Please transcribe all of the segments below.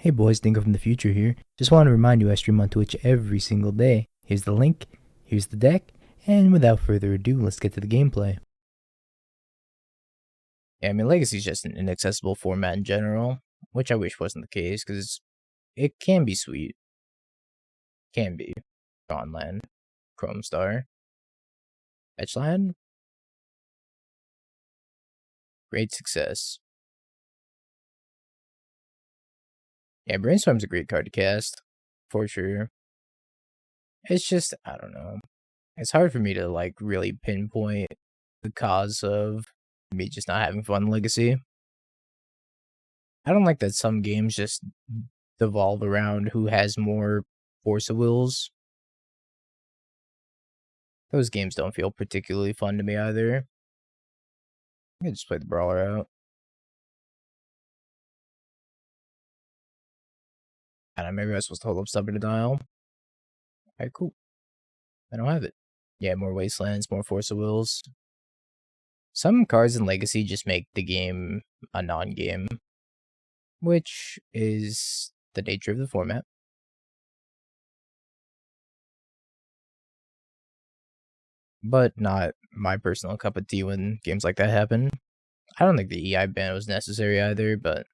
Hey boys, Dingo from the future here. Just want to remind you I stream on Twitch every single day. Here's the link, here's the deck, and without further ado, let's get to the gameplay. Yeah, I mean, Legacy's just an inaccessible format in general, which I wish wasn't the case, because it can be sweet. Can be. Dawnland, Chrome Star, Etchland. Great success. Yeah, Brainstorm's a great card to cast, for sure. It's just, I don't know. It's hard for me to, like, really pinpoint the cause of me just not having fun in Legacy. I don't like that some games just devolve around who has more Force of Wills. Those games don't feel particularly fun to me either. I can just play the Brawler out. And maybe I was supposed to hold up Stubborn Denial. Alright, cool. I don't have it. Yeah, more Wastelands, more Force of Wills. Some cards in Legacy just make the game a non-game, which is the nature of the format. But not my personal cup of tea when games like that happen. I don't think the EI ban was necessary either, but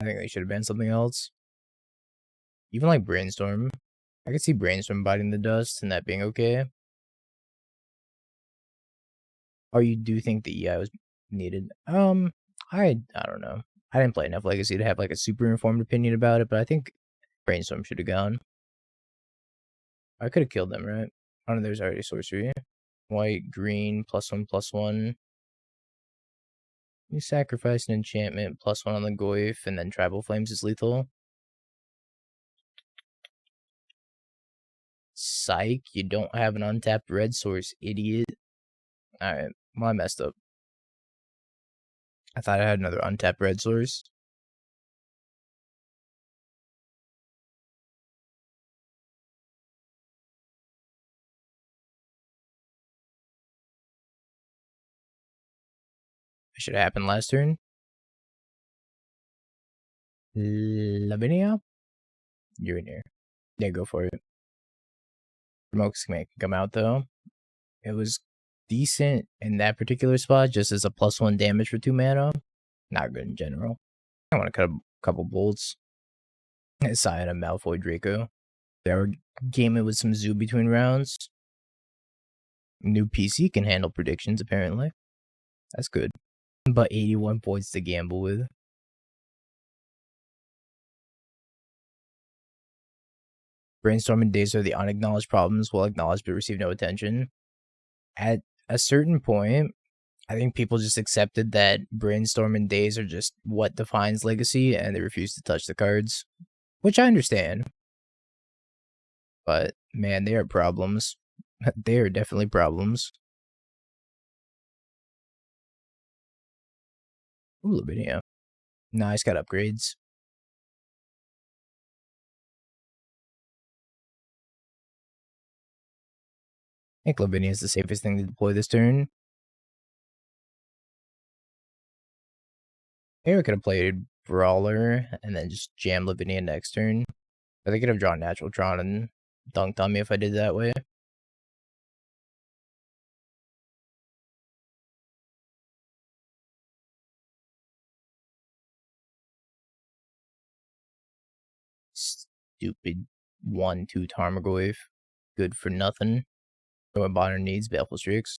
I think they should have banned something else. Even like Brainstorm. I could see Brainstorm biting the dust and that being okay. Or you do think the EI was needed? I don't know. I didn't play enough Legacy to have like a super informed opinion about it, but I think Brainstorm should have gone. I could have killed them, right? I don't know, there's already sorcery. White, green, +1/+1. You sacrifice an enchantment, +1 on the Goyf, and then Tribal Flames is lethal. Psych, you don't have an untapped red source, idiot. Alright, well, I messed up. I thought I had another untapped red source. It should have happened last turn. Lavinia? You're in here. Yeah, go for it. Dromoka can come out, though. It was decent in that particular spot, just as a +1 damage for 2 mana. Not good in general. I want to cut a couple bolts. Scion of Draco. They were gaming with some zoo between rounds. New PC can handle predictions, apparently. That's good. But 81 points to gamble with. Brainstorming days are the unacknowledged problems, well acknowledged but receive no attention. At a certain point, I think people just accepted that brainstorming days are just what defines Legacy, and they refuse to touch the cards. Which I understand. But, man, they are problems. They are definitely problems. Ooh, Lavinia. Nice, got upgrades. I think Lavinia is the safest thing to deploy this turn. Maybe I could have played Brawler and then just jam Lavinia next turn. But they could have drawn Natural Tron and dunked on me if I did that way. Stupid 1/2 Tarmogoyf. Good for nothing. So what Bonner needs, Baleful Streaks.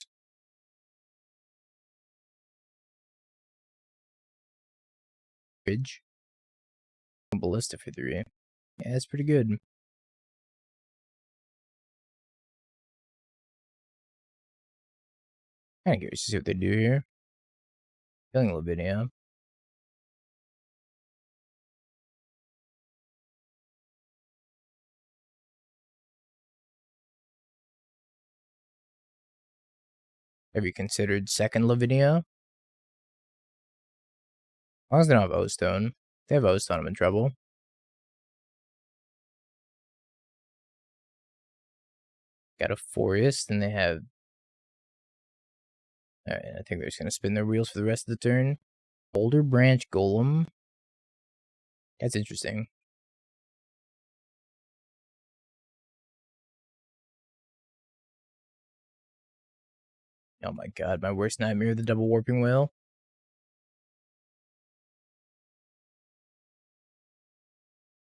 Bridge. Ballista for 3. Yeah, that's pretty good. Kinda curious to see what they do here. Killing Lavinia. Have you considered second Lavinia? As long as they don't have O-Stone. If they have O-Stone, I'm in trouble. Got a Forest, and they have... Alright, I think they're just gonna spin their wheels for the rest of the turn. Boulder Branch Golem. That's interesting. Oh my god, my worst nightmare, the double warping whale.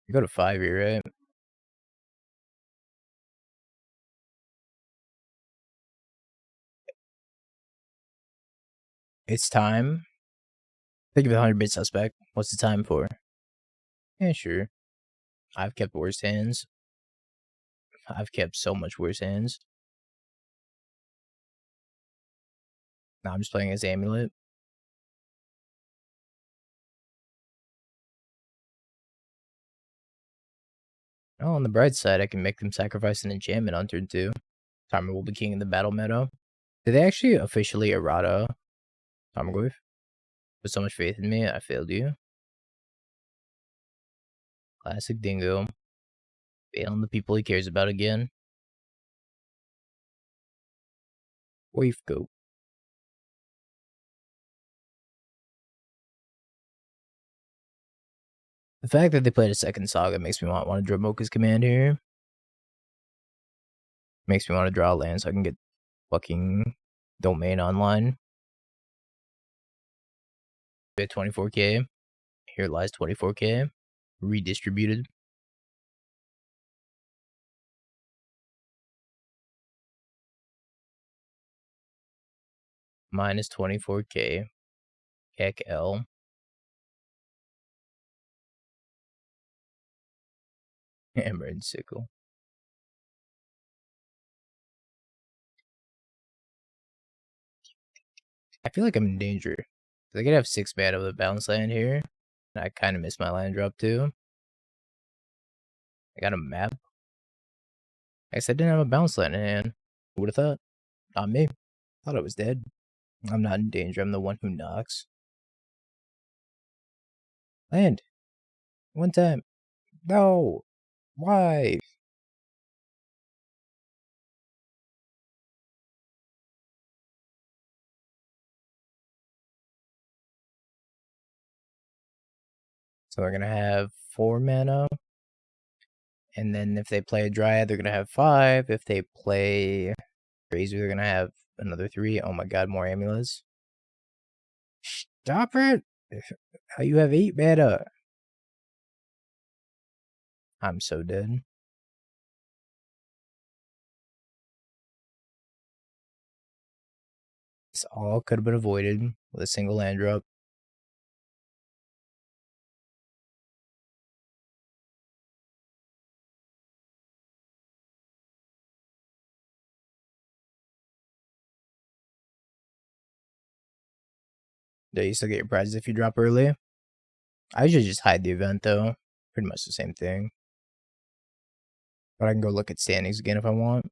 You go to 5 here, right? It's time. Think of a 100-bit suspect. What's the time for? Yeah, sure. I've kept worse hands. I've kept so much worse hands. Now I'm just playing as Amulet. Oh, on the bright side, I can make them sacrifice an enchantment on turn 2. Tarmogoyf will be king in the battle meadow. Did they actually officially errata Tarmogoyf? With so much faith in me, I failed you. Classic Dingo. Failing the people he cares about again. Wave go. The fact that they played a second Saga makes me want to Dromoka's command here. Makes me want to draw a land so I can get fucking Domain online. At 24k. Here lies 24k. Redistributed. Minus 24k. Heck L. Hammered Sickle. I feel like I'm in danger. I could have 6 mana with a bounce land here. I kind of missed my land drop too. I got a map. I guess I didn't have a bounce land in hand. Who would have thought? Not me. Thought I was dead. I'm not in danger. I'm the one who knocks. Land. One time. No. Why? So we're going to have 4 mana. And then if they play a Dryad, they're going to have 5. If they play Razor, they're going to have another 3. Oh my god, more amulets. Stop it! You have 8 mana. I'm so dead. This all could have been avoided with a single land drop. Yeah, you still get your prizes if you drop early. I usually just hide the event though. Pretty much the same thing. But I can go look at standings again if I want.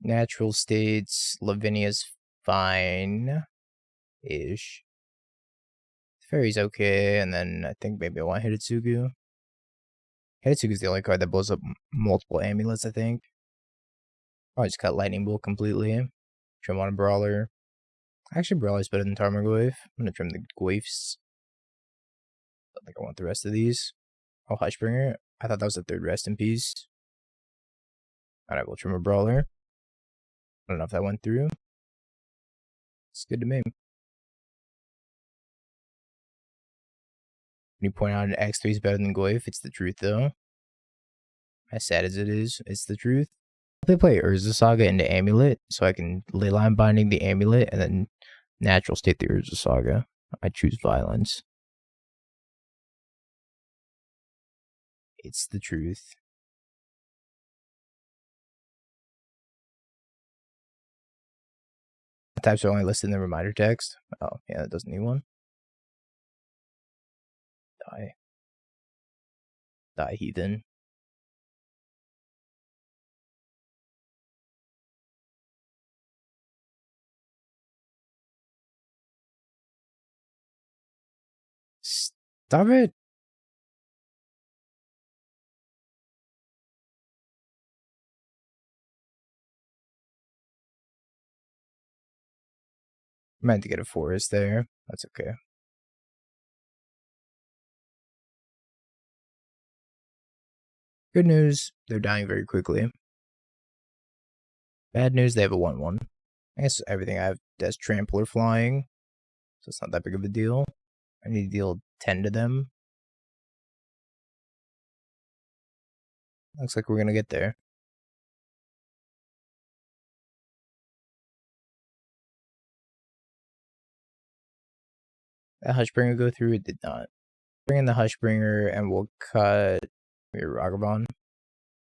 Natural states, Lavinia's fine-ish. Fairy's okay, and then I think maybe I want Hidetsugu. Hidetsugu's the only card that blows up multiple amulets, I think. I'll just cut Lightning Bolt completely. Trim on a Brawler. Actually, Brawler's better than Tarmogoyf. I'm gonna trim the Goyfs. I think I want the rest of these. Oh, Hushbringer. I thought that was the 3rd rest in peace. Alright, we'll trim a Brawler. I don't know if that went through. It's good to me. When you point out an X3 is better than Goyf, it's the truth though. As sad as it is, it's the truth. They play Urza Saga into Amulet, so I can Leyline Binding the Amulet and then natural state the Urza Saga. I choose Violence. It's the truth. The types are only listed in the reminder text. Oh, yeah, that doesn't need one. Die. Die, heathen. Stop it! I meant to get a forest there. That's okay. Good news, they're dying very quickly. Bad news, they have a 1/1. I guess everything I have does trampler flying, so it's not that big of a deal. I need to deal 10 to them. Looks like we're gonna get there. That Hushbringer go through? It did not. Bring in the Hushbringer and we'll cut your Ragavan.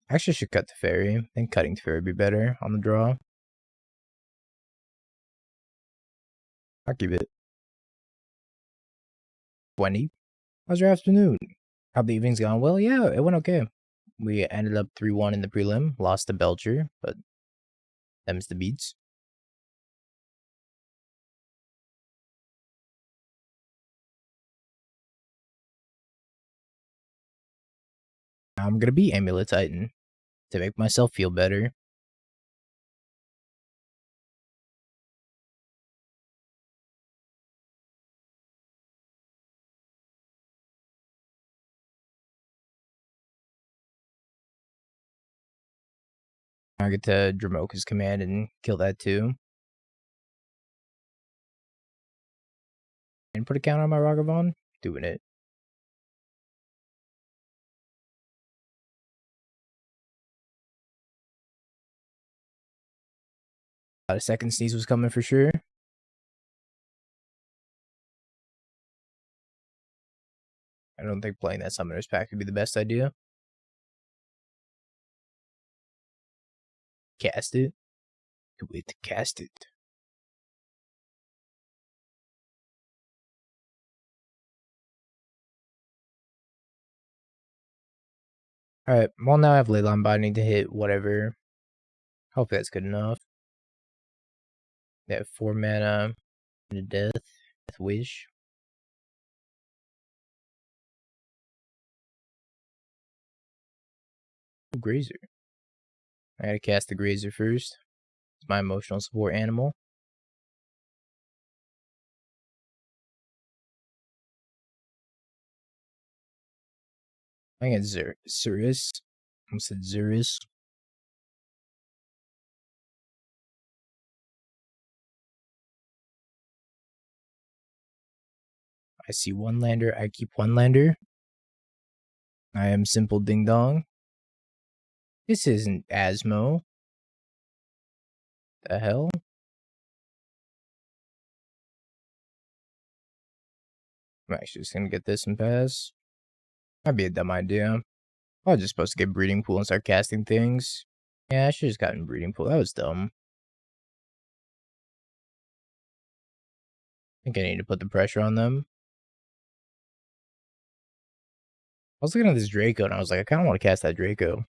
Actually, should cut Teferi. I think cutting Teferi would be better on the draw. I'll keep it. 20. How's your afternoon? How the evening's gone? Well, yeah, it went okay. We ended up 3-1 in the prelim. Lost to Belcher, but them's the beats. I'm gonna be Amulet Titan to make myself feel better. I get to Dromoka's command and kill that too. And put a counter on my Ragavan. Doing it. A second sneeze was coming for sure. I don't think playing that Summoner's Pact would be the best idea. Cast it. Do it. Cast it. Alright, well now I have Leyline Binding to hit whatever. Hopefully that's good enough. They have 4 mana. Death Wish. Grazer. I gotta cast the Grazer first. It's my emotional support animal. I think it's Azorius. I said Azorius. I see one lander. I keep one lander. I am Simple Ding Dong. This isn't Asmo. The hell? I'm actually just gonna get this and pass. Might be a dumb idea. I was just supposed to get Breeding Pool and start casting things. Yeah, I should have just gotten Breeding Pool. That was dumb. I think I need to put the pressure on them. I was looking at this Draco and I was like, I kind of want to cast that Draco.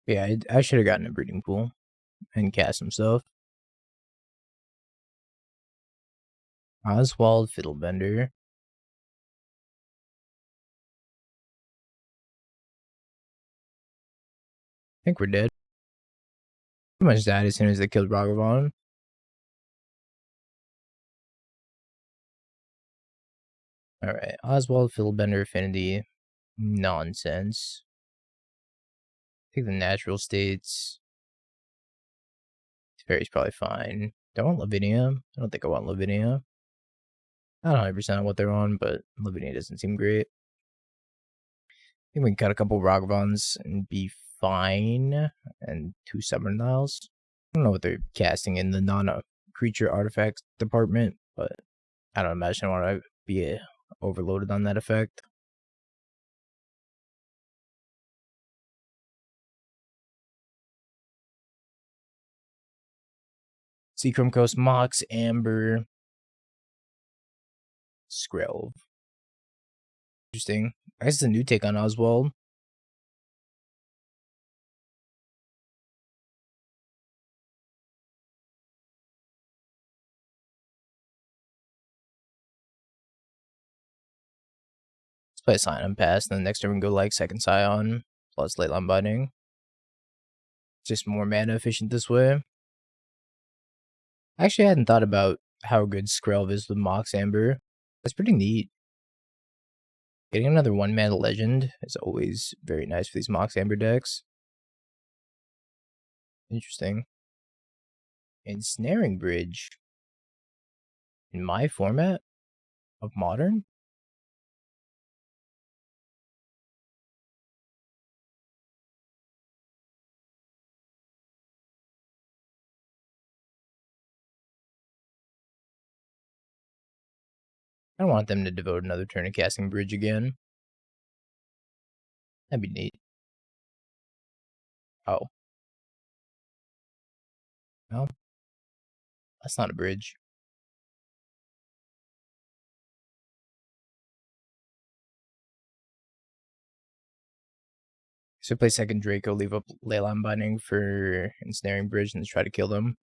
Yeah, I should have gotten a Breeding Pool and cast some stuff. Oswald Fiddlebender. I think we're dead. Pretty much died as soon as they killed Ragavan. Alright, Oswald Fiddlebender Affinity. Nonsense. I think the natural states. Teferi's probably fine. Do I want Lavinia? I don't think I want Lavinia. Not 100% on what they're on, but Lavinia doesn't seem great. I think we can cut a couple Ragavans and be fine. And 2 Summon Niles. I don't know what they're casting in the non-creature artifacts department, but I don't imagine I want to be overloaded on that effect. Seacrum Coast, Mox, Amber, Skrelv. Interesting. I guess it's a new take on Oswald. Let's play Scion and pass, and then next turn we can go like second Scion plus Leyline Binding. just more mana efficient this way. Actually, I hadn't thought about how good Skrelv is with Mox Amber. That's pretty neat. Getting another 1-mana legend is always very nice for these Mox Amber decks. Interesting. Ensnaring Bridge. In my format of Modern? I don't want them to devote another turn to casting Bridge again. That'd be neat. Oh. No. That's not a bridge. So play second Draco, leave up Leyline Binding for Ensnaring Bridge, and try to kill them.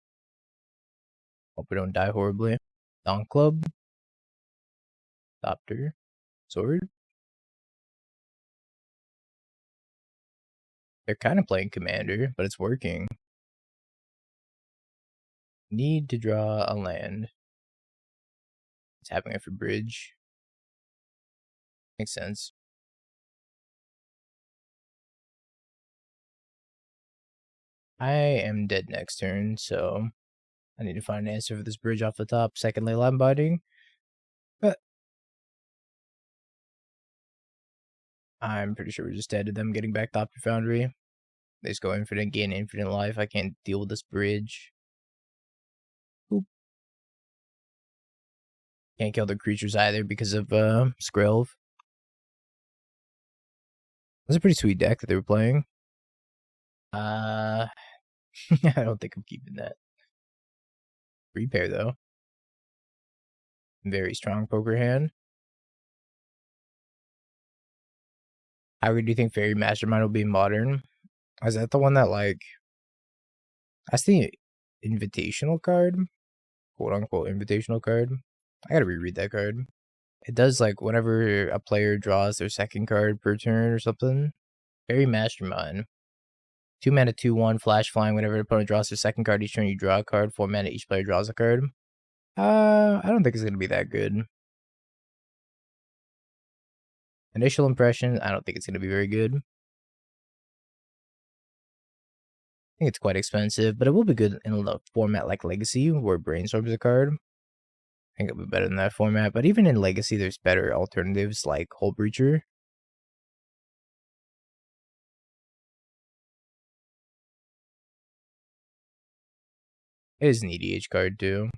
Hope we don't die horribly. Donk Club. Thopter. Sword. They're kind of playing Commander, but it's working. Need to draw a land. It's happening for Bridge. Makes sense. I am dead next turn, so I need to find an answer for this Bridge off the top. Second Leyline Binding. But I'm pretty sure we're just dead to them getting back Sacred Foundry. They just go infinite, gain infinite life. I can't deal with this Bridge. Oop. Can't kill the creatures either because of Skrelv. That's a pretty sweet deck that they were playing. I don't think I'm keeping that. Repair though. Very strong poker hand. How good do you think Fairy Mastermind will be in Modern? Is that the one that, like, that's the invitational card? Quote unquote invitational card. I gotta reread that card. It does, like, whenever a player draws their second card per turn or something. Fairy Mastermind. 2 mana, 2/1, flash flying. Whenever an opponent draws their second card each turn, you draw a card. 4 mana, each player draws a card. I don't think it's gonna be that good. Initial impression, I don't think it's gonna be very good. I think it's quite expensive, but it will be good in a format like Legacy, where Brainstorm is a card. I think it'll be better than that format, but even in Legacy, there's better alternatives like Hull Breacher. It is an EDH card too.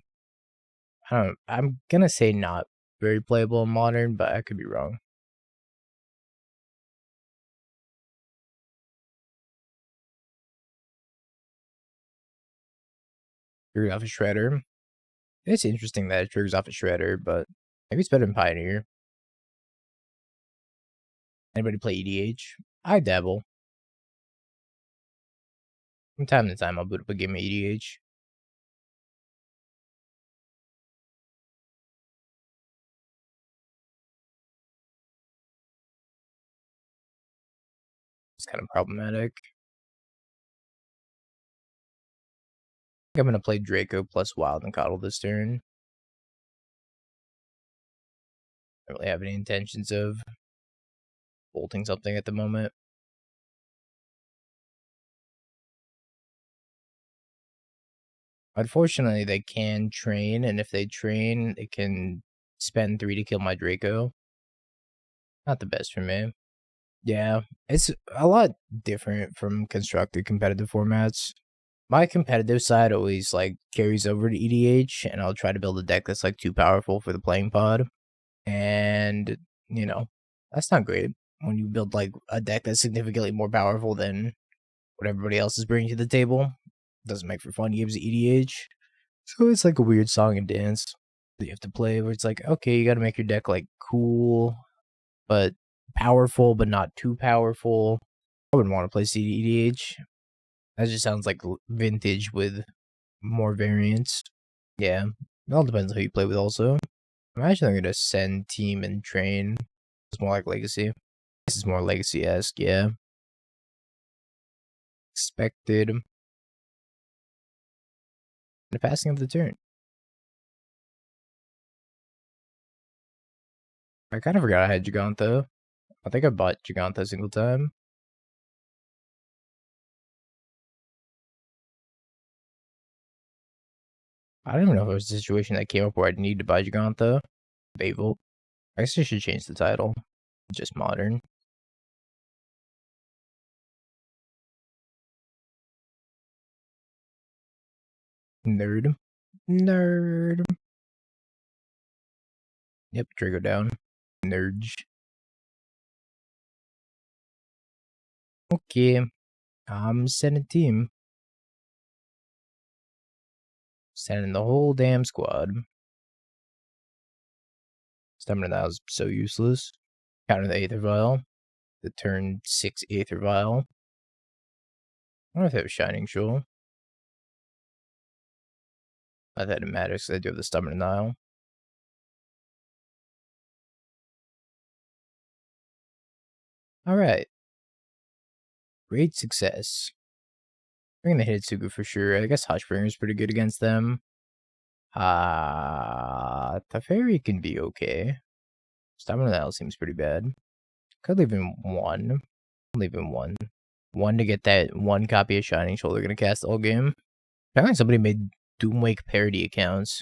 I'm gonna say not very playable in Modern, but I could be wrong. Triggers off a Shredder. It's interesting that it triggers off a Shredder, but maybe it's better than Pioneer. Anybody play EDH? I dabble. From time to time, I'll boot up a game of EDH. It's kind of problematic. I think I'm going to play Draco plus Wild Nacatl this turn. I don't really have any intentions of bolting something at the moment. Unfortunately, they can train, and if they train, it can spend 3 to kill my Draco. Not the best for me. Yeah, it's a lot different from constructed competitive formats. My competitive side always, like, carries over to EDH, and I'll try to build a deck that's, like, too powerful for the playing pod. And, you know, that's not great when you build, like, a deck that's significantly more powerful than what everybody else is bringing to the table. Doesn't make for fun games of EDH. So it's like a weird song and dance that you have to play where it's like, okay, you gotta make your deck, like, cool, but powerful, but not too powerful. I wouldn't want to play EDH. That just sounds like vintage with more variants. Yeah, it all depends on who you play with also. Imagine they're gonna send team and train. It's more like Legacy. This is more Legacy-esque, yeah. Expected. The passing of the turn. I kind of forgot I had Jegantha. I think I bought Jegantha a single time. I don't even know if it was a situation that came up where I'd need to buy Jegantha. Babel. I guess I should change the title. Just modern. Nerd. Nerd. Yep, Draco down. Nerds. Okay. I'm sending team. Sending the whole damn squad. Stamina that was so useless. Counter the Aether Vial. The turn 6 Aether Vial. I wonder if they have a Shining Shoal. I thought it matters because I do have the Stubborn Denial. Alright. Great success. Bring the Hidetsugu for sure. I guess Hushbringer is pretty good against them. Teferi can be okay. Stubborn Denial seems pretty bad. Could leave him one. Leave him one. One to get that one copy of Shining Shoal they're gonna cast all game. Apparently somebody made Doomwake parody accounts.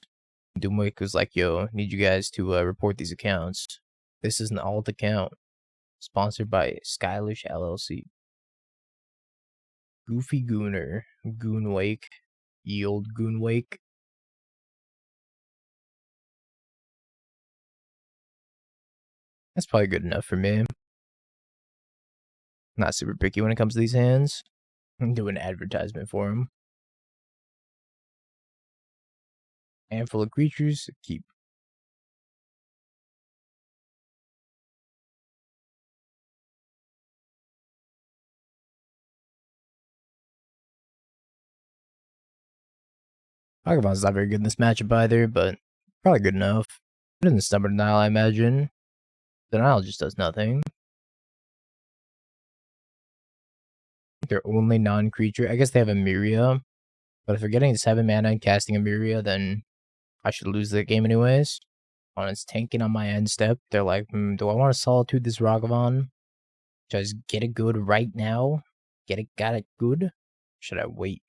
Doomwake was like, yo, need you guys to report these accounts. This is an alt account. Sponsored by Skylish LLC. Goofy Gooner. Goonwake. Ye old Goonwake. That's probably good enough for me. Not super picky when it comes to these hands. I'm doing an advertisement for them. Handful of creatures, keep. Ragavan's not very good in this matchup either, but probably good enough. It isn't Stubborn Denial, I imagine. Denial just does nothing. They're only non-creature. I guess they have a Myria. But if they're getting 7 mana and casting a Myria, then I should lose the game anyways. On its tanking on my end step, they're like, do I want to Solitude this Ragavan? Should I just get it good right now? Got it good? Should I wait?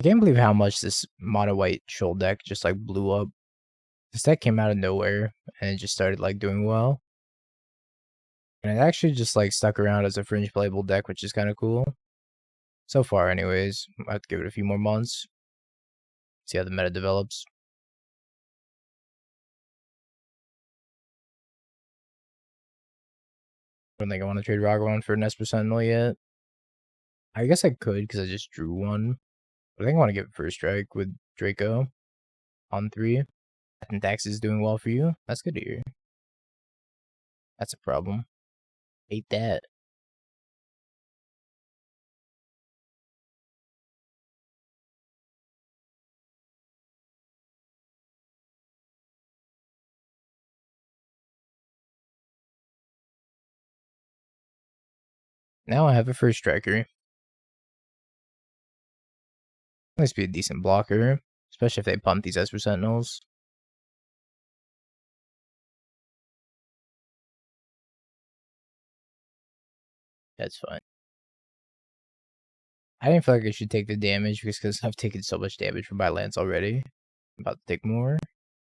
I can't believe how much this mono white Shoal deck just like blew up. This deck came out of nowhere and it just started like doing well. And it actually just like stuck around as a fringe playable deck, which is kind of cool. So far anyways, I have to give it a few more months. See how the meta develops. I don't think I want to trade Ragavan for an Esper Sentinel yet. I guess I could because I just drew one. But I think I want to give it first strike with Draco on 3. And Dax is doing well for you. That's good to hear. That's a problem. Hate that. Now I have a first striker. Must be a decent blocker, especially if they pump these Esper Sentinels. That's fine. I didn't feel like I should take the damage because I've taken so much damage from my lands already. I'm about to take more.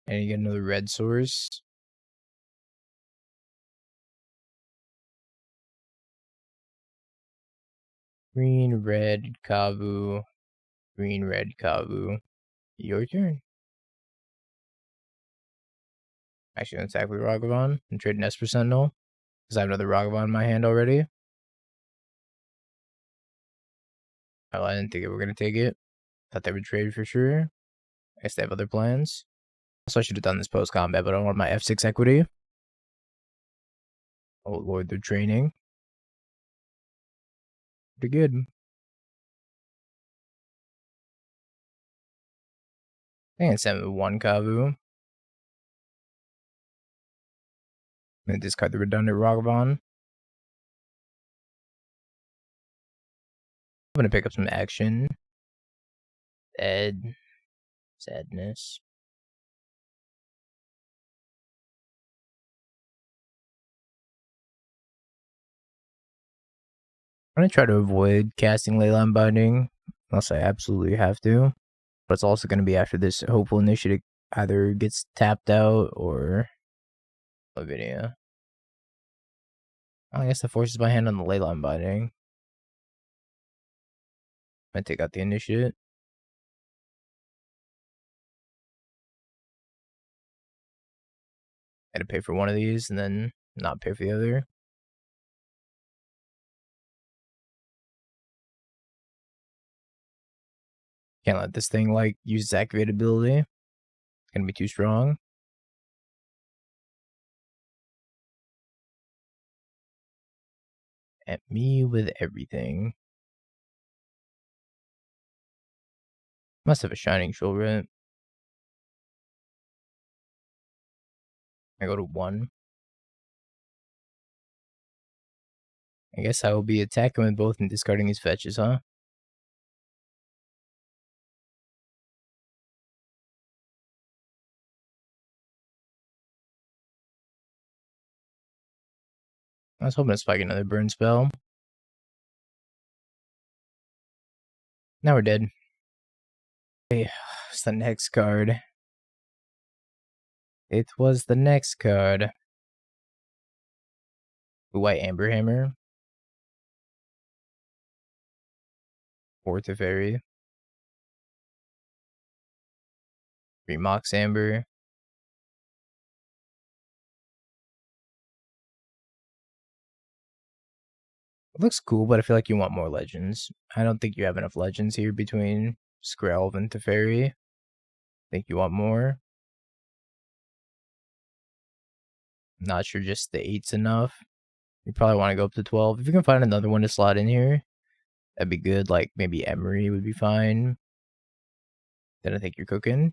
And you get another red source. Green, red, Kavu. Green, red, Kavu. Your turn. Actually, gonna attack with Ragavan and trade an Esper Sentinel. Because I have another Ragavan in my hand already. Oh, I didn't think they were gonna take it. Thought they would trade for sure. I guess they have other plans. Also, I should have done this post-combat, but I don't want my F6 equity. Oh lord, they're training. Pretty good. I can send with 1 Kavu. And discard the redundant Ragavan. I'm gonna pick up some action. Sadness. I'm gonna try to avoid casting Leyline Binding unless I absolutely have to. But it's also gonna be after this Hopeful Initiative either gets tapped out or Lavinia. I guess that forces my hand on the Leyline Binding. I take out the Initiate. I had to pay for one of these and then not pay for the other. Can't let this thing like use its activated ability. It's gonna be too strong. At me with everything. Must have a Shining Shoulder. I go to 1. I guess I will be attacking with both and discarding his fetches, huh? I was hoping to spike another burn spell. Now we're dead. Hey, it's the next card. It was the next card. White Amber Hammer. Or Teferi. 3 Mox Amber. It looks cool, but I feel like you want more legends. I don't think you have enough legends here between Skrelv and Teferi. I think you want more. Not sure just the 8's enough. You probably want to go up to 12. If you can find another one to slot in here, that'd be good. Like maybe Emery would be fine. Then I think you're cooking.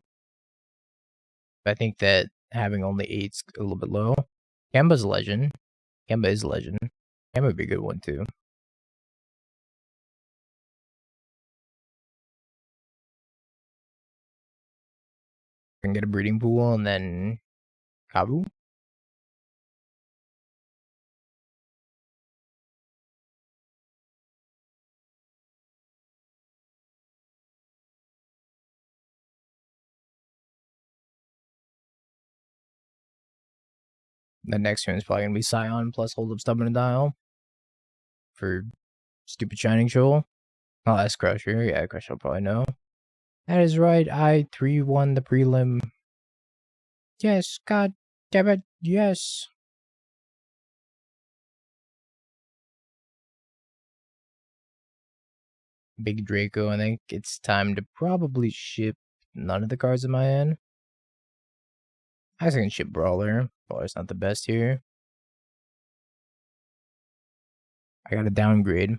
But I think that having only 8's a little bit low. Kemba's a legend. Kemba is a legend. Kemba would be a good one too. Can get a breeding pool and then Kavu. The next turn is probably gonna be Scion plus Hold Up Stubborn and Dial for stupid Shining Shoal. Oh, that's Crusher. Yeah, Crusher will probably know. That is right. I 3-1 the prelim. Yes, god damn it. Yes. Big Draco. I think it's time to probably ship none of the cards in my hand. I was gonna ship Brawler. Brawler's not the best here. I got a downgrade.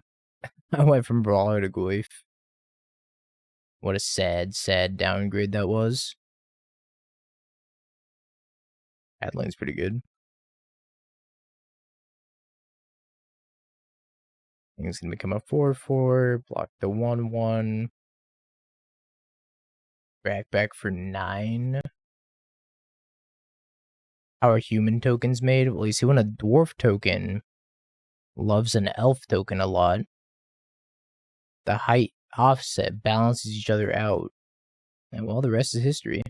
I went from Brawler to Goyf. What a sad, sad downgrade that was. Adeline's pretty good. I think it's gonna become a 4/4. Block the 1/1. Back for 9. How are human tokens made? Well, you see, when a dwarf token loves an elf token a lot, the height offset balances each other out. And well, the rest is history.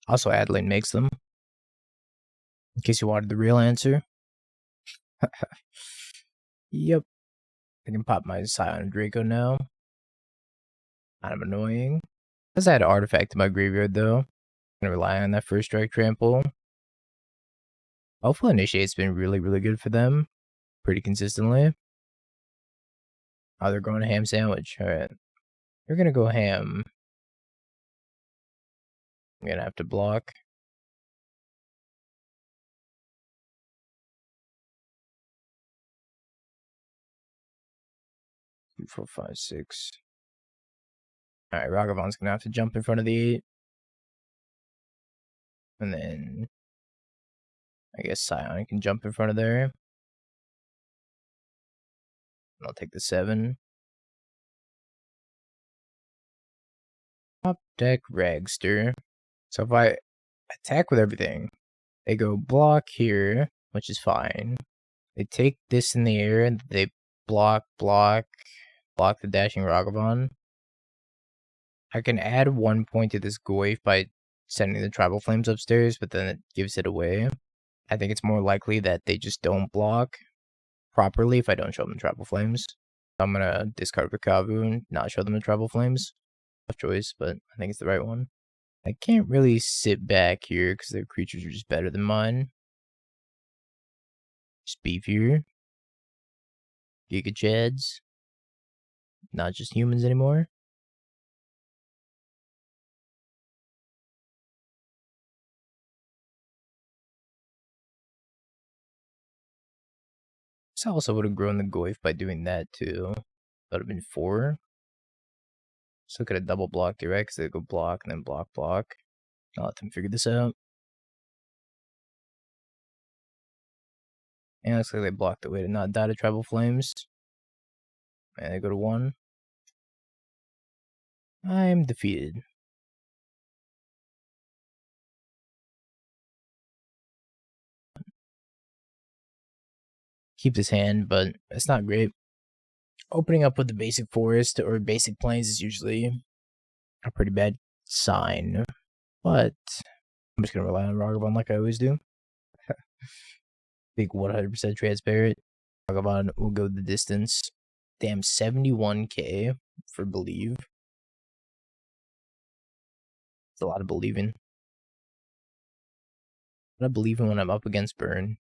Also, Adeline makes them. In case you wanted the real answer. Yep. I can pop my Scion of Draco now. Kind of annoying. Because I had an artifact in my graveyard, though. I'm going to rely on that first strike trample. Hopeful Initiate's been really, really good for them. Pretty consistently. Oh, they're going to ham sandwich. Alright. You're going to go ham. I'm going to have to block. 2, 4, 5, 6. Alright, Ragavan's gonna have to jump in front of the 8. And then I guess Scion can jump in front of there. I'll take the 7. Top deck Ragster. So if I attack with everything, they go block here, which is fine. They take this in the air and they block the dashing Ragavan. I can add 1 point to this Goyf by sending the Tribal Flames upstairs, but then it gives it away. I think it's more likely that they just don't block properly if I don't show them Tribal Flames. I'm gonna discard the Kavu and not show them the Tribal Flames. Tough choice, but I think it's the right one. I can't really sit back here because their creatures are just better than mine. Just beefier. Giga Chads. Not just humans anymore. So I also would have grown the Goyf by doing that too. That would have been 4. So could have double blocked it, right? Because they go block and then block. I'll let them figure this out. And it looks like they blocked the way to not die to Tribal Flames. And they go to 1. I'm defeated. Keep this hand, but it's not great. Opening up with the basic forest or basic plains is usually a pretty bad sign. But I'm just going to rely on Ragavan like I always do. Big 100% transparent. Ragavan will go the distance. Damn, 71k for believe. It's a lot of believing. I believe in when I'm up against burn.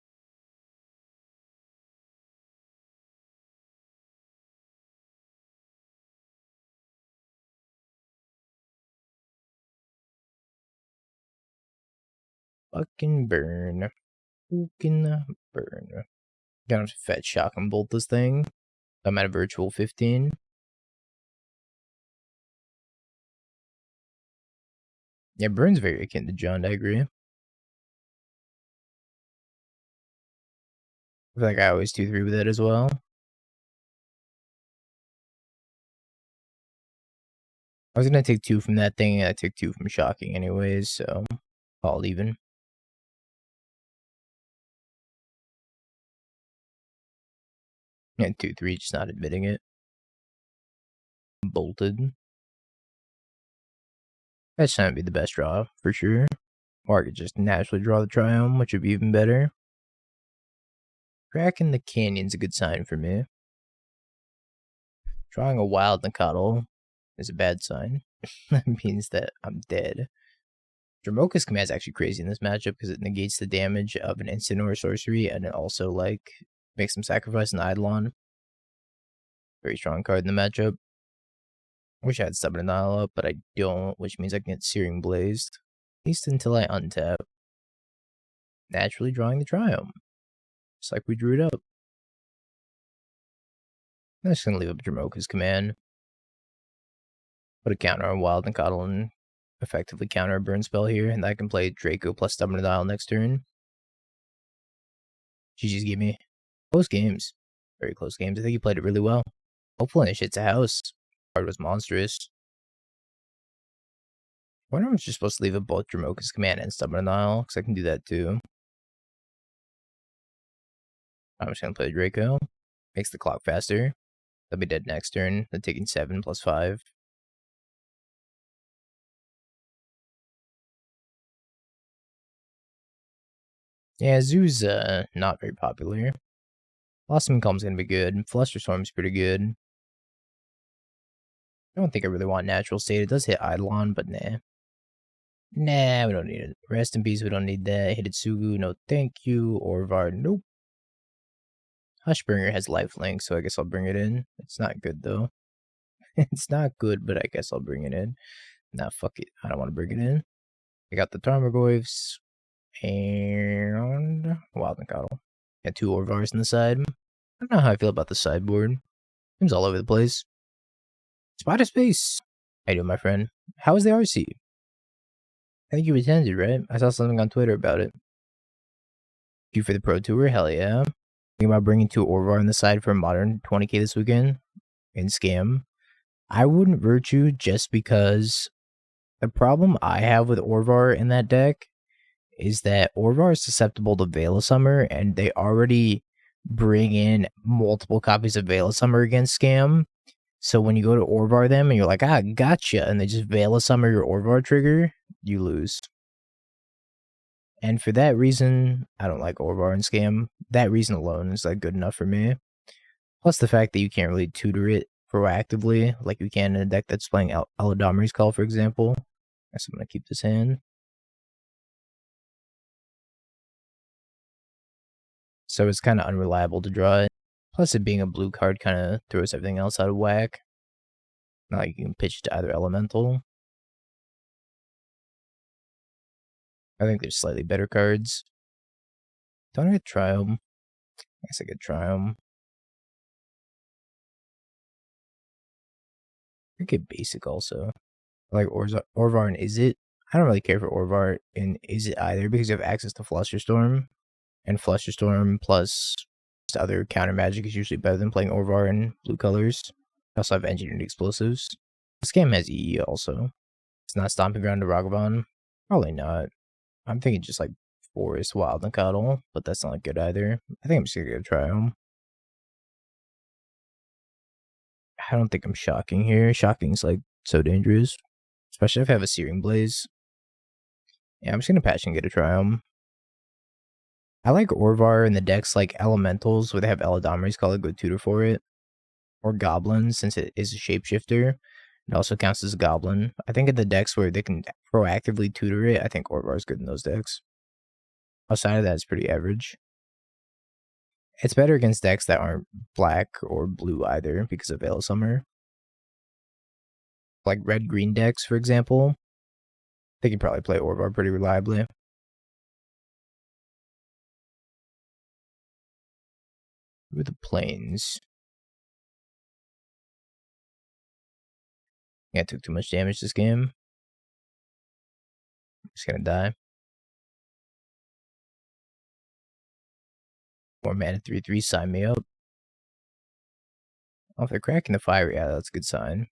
Fucking burn. Fucking burn. Gonna have to fetch shock and bolt this thing. I'm at a virtual 15. Yeah, burn's very akin to Jund, I agree. I feel like I always 2-3 with it as well. I was gonna take 2 from that thing, and I took 2 from shocking anyways, so all even. And 2-3, just not admitting it. Bolted. That's not gonna be the best draw, for sure. Or I could just naturally draw the Triome, which would be even better. Cracking the Canyon's a good sign for me. Drawing a Wild Nacatl is a bad sign. That means that I'm dead. Dromoka's command is actually crazy in this matchup because it negates the damage of an instant or a sorcery, and it also like makes them sacrifice an Eidolon. Very strong card in the matchup. Wish I had Stubborn Nile up, but I don't, which means I can get Searing Blazed. At least until I untap. Naturally drawing the Triome. Just like we drew it up. I'm just gonna leave up Dromoka's command. Put a counter on Wild Nacatl and effectively counter a burn spell here, and I can play Draco plus Stubborn Nile next turn. GG's give me close games. Very close games. I think he played it really well. Hopefully it hits a house. Card was monstrous. I wonder if I'm just supposed to leave up both Dromoka's command and Stubborn Nile, because I can do that too. I'm just gonna play Draco. Makes the clock faster. They'll be dead next turn. They're taking 7 plus 5. Yeah, Zoo's not very popular. Blossom Calm's gonna be good. Flusterstorm's pretty good. I don't think I really want Natural State. It does hit Eidolon, but nah. Nah, we don't need it. Rest in peace, we don't need that. Hidetsugu, no thank you. Orvar, nope. Hushbringer has lifelink, so I guess I'll bring it in. It's not good, though. It's not good, but I guess I'll bring it in. Nah, fuck it. I don't want to bring it in. I got the Tarmogoyfs and Wild Nacatl. Got 2 Orvars on the side. I don't know how I feel about the sideboard. Seems all over the place. Spider Space. How you doing, my friend? How was the RC? I think you attended, right? I saw something on Twitter about it. You for the Pro Tour? Hell yeah. Thinking about bringing 2 Orvar on the side for a modern 20k this weekend in Scam. I wouldn't Virtue just because the problem I have with Orvar in that deck is that Orvar is susceptible to Veil of Summer, and they already bring in multiple copies of Veil of Summer against Scam. So when you go to Orvar them and you're like, gotcha, and they just Veil of Summer your Orvar trigger, you lose. And for that reason, I don't like Orvar and Scam. That reason alone is like good enough for me. Plus the fact that you can't really tutor it proactively like you can in a deck that's playing Aladomri's Call, for example. Guess I'm going to keep this hand. So it's kind of unreliable to draw it. Plus it being a blue card kind of throws everything else out of whack. Not like you can pitch to either elemental. I think there's slightly better cards. Don't I get Triome? I guess I get Triome. I get Basic also. I like Orvar and Izzet. I don't really care for Orvar and Izzet either because you have access to Flusterstorm. And Flusterstorm plus other counter magic is usually better than playing Orvar in blue colors. I also have Engineered Explosives. This game has EE also. It's not Stomping Ground to Ragavan. Probably not. I'm thinking just like Forest, Wild Nacatl, but that's not good either. I think I'm just gonna go Triome. I don't think I'm shocking here. Shocking's like so dangerous. Especially if I have a Searing Blaze. Yeah, I'm just gonna patch and get a Triome. I like Orvar in the decks like Elementals where they have Aladomri's Call, a good tutor for it. Or Goblins, since it is a shapeshifter. It also counts as a Goblin. I think in the decks where they can proactively tutor it, I think Orvar is good in those decks. Outside of that, it's pretty average. It's better against decks that aren't black or blue either because of Veil of Summer. Like red-green decks, for example. They can probably play Orvar pretty reliably. With the Plains. Yeah, I took too much damage this game. I'm just gonna die. 4 mana 3/3, sign me up. Oh, if they're cracking the fire, yeah, that's a good sign.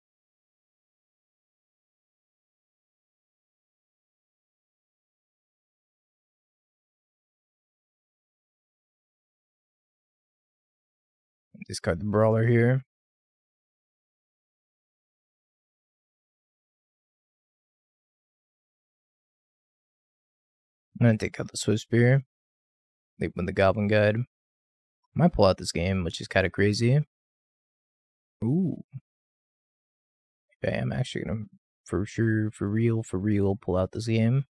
Discard the Brawler here. I'm gonna take out the Swift Spear. Leave with the Goblin Guide. Might pull out this game, which is kind of crazy. Ooh. Okay, I'm actually gonna for sure, for real, pull out this game.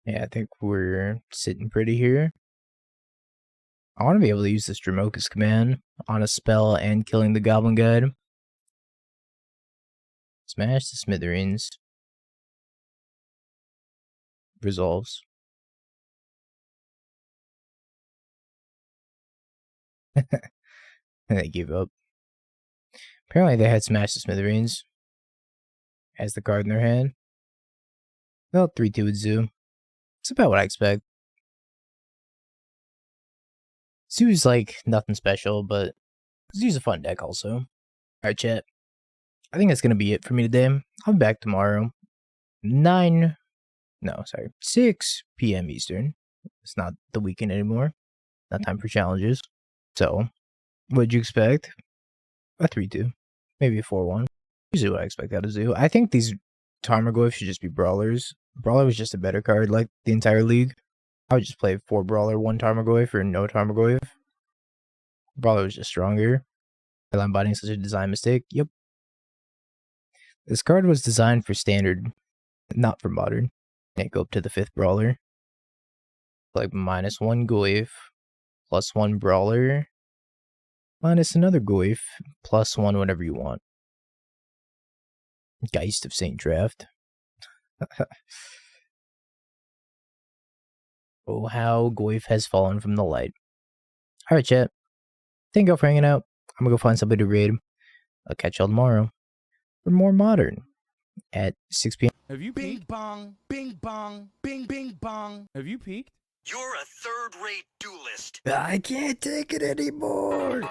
Yeah, I think we're sitting pretty here. I want to be able to use this Dromoka's command on a spell and killing the Goblin Guide. Smash the Smithereens. Resolves. And they give up. Apparently they had Smash the Smithereens as the card in their hand. Well, 3/2 with Zoo. It's about what I expect. Zoo's like nothing special, but Zoo's a fun deck also. Alright, chat. I think that's gonna be it for me today. I'll be back tomorrow. 6 p.m. Eastern. It's not the weekend anymore. Not time for challenges. So, what'd you expect? A 3/2. Maybe a 4/1. Usually what I expect out of Zoo. I think these Tarmogoyf should just be Brawlers. Brawler was just a better card like the entire league. I would just play 4 Brawler, 1 Tarmogoyf, or no Tarmogoyf. Brawler was just stronger. Leyline Binding is such a design mistake. Yep. This card was designed for Standard, not for Modern. Can't go up to the 5th Brawler. Like -1 Goyf, +1 Brawler, minus another Goyf, +1 whatever you want. Geist of Saint Draft. Oh, how Goyf has fallen from the light. Alright, chat. Thank y'all for hanging out. I'm gonna go find somebody to raid. I'll catch y'all tomorrow for more Modern at 6 p.m. Have you peeked? Bing bong, bing bong, bing bing bong. Have you peeked? You're a third-rate duelist. I can't take it anymore.